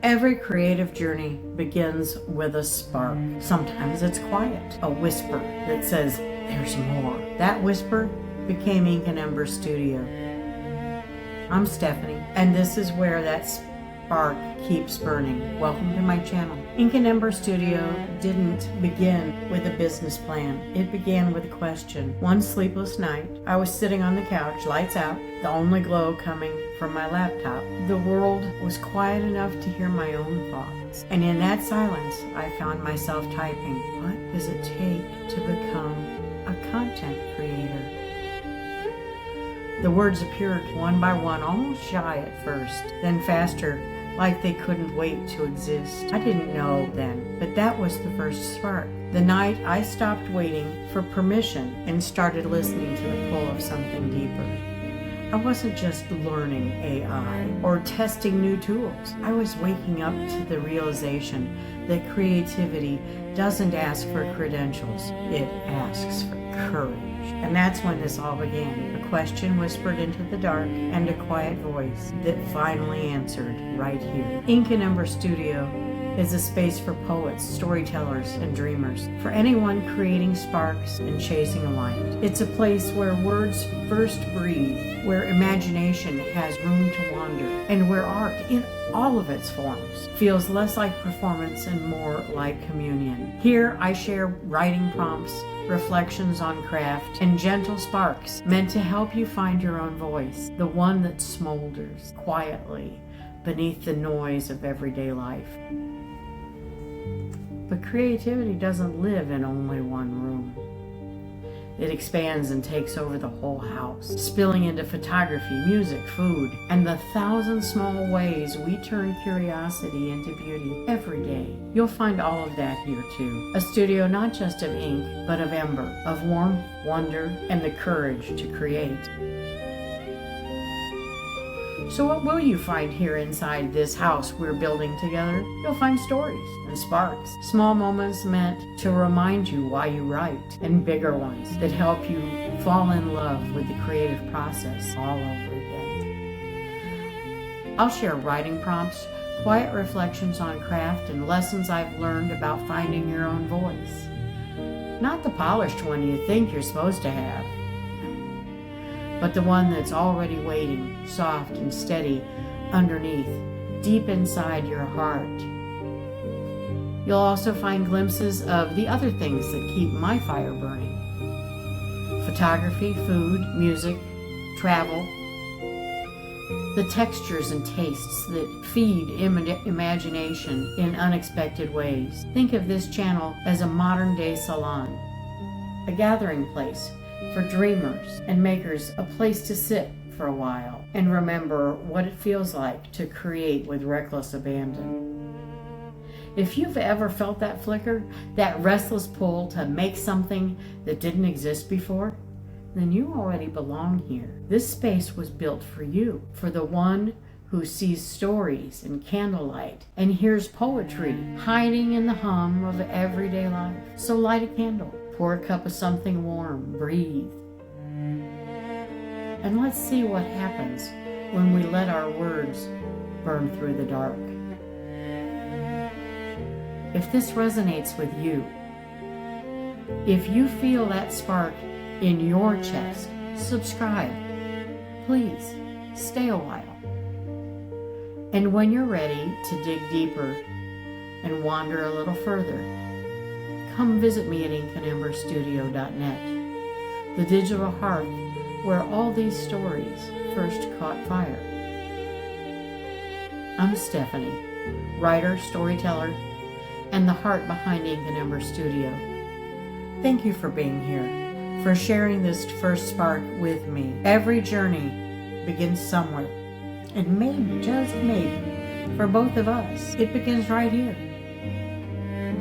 Every creative journey begins with a spark. Sometimes it's quiet, a whisper that says, there's more. That whisper became Ink and Ember Studio. I'm Steffani, and this is where that spark keeps burning. Welcome to my channel. Ink and Ember Studio didn't begin with a business plan. It began with a question. One sleepless night, I was sitting on the couch, lights out, the only glow coming from my laptop. The world was quiet enough to hear my own thoughts. And in that silence, I found myself typing, what does it take to become a content creator? The words appeared one by one, almost shy at first, then faster, like they couldn't wait to exist. I didn't know then, but that was the first spark. The night I stopped waiting for permission and started listening to the pull of something deeper. I wasn't just learning AI or testing new tools. I was waking up to the realization that creativity doesn't ask for credentials, it asks for courage. And that's when this all began. A question whispered into the dark and a quiet voice that finally answered right here. Ink and Ember Studio is a space for poets, storytellers, and dreamers. For anyone creating sparks and chasing a light. It's a place where words first breathe, where imagination has room to wander, and where art, in all of its forms, feels less like performance and more like communion. Here I share writing prompts, reflections on craft, and gentle sparks meant to help you find your own voice, the one that smolders quietly beneath the noise of everyday life. But creativity doesn't live in only one room. It expands and takes over the whole house, spilling into photography, music, food, and the thousand small ways we turn curiosity into beauty every day. You'll find all of that here too. A studio not just of ink, but of ember, of warmth, wonder, and the courage to create. So what will you find here inside this house we're building together? You'll find stories and sparks, small moments meant to remind you why you write, and bigger ones that help you fall in love with the creative process all over again. I'll share writing prompts, quiet reflections on craft, and lessons I've learned about finding your own voice. Not the polished one you think you're supposed to have, but the one that's already waiting, soft and steady, underneath, deep inside your heart. You'll also find glimpses of the other things that keep my fire burning. Photography, food, music, travel, the textures and tastes that feed imagination in unexpected ways. Think of this channel as a modern-day salon, a gathering place for dreamers and makers, a place to sit for a while and remember what it feels like to create with reckless abandon. If you've ever felt that flicker, that restless pull to make something that didn't exist before, then you already belong here. This space was built for you, for the one who sees stories in candlelight and hears poetry hiding in the hum of everyday life. So light a candle. Pour a cup of something warm, breathe. And let's see what happens when we let our words burn through the dark. If this resonates with you, if you feel that spark in your chest, subscribe. Please, stay a while. And when you're ready to dig deeper and wander a little further, come visit me at inkandemberstudio.net, the digital hearth where all these stories first caught fire. I'm Steffani, writer, storyteller, and the heart behind Ink and Ember Studio. Thank you for being here, for sharing this first spark with me. Every journey begins somewhere, and maybe, just maybe, for both of us, it begins right here.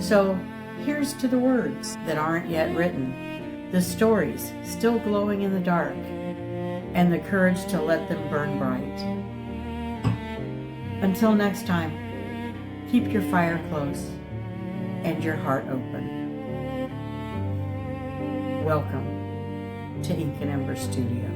So, here's to the words that aren't yet written, the stories still glowing in the dark, and the courage to let them burn bright. Until next time, keep your fire close and your heart open. Welcome to Ink and Ember Studio.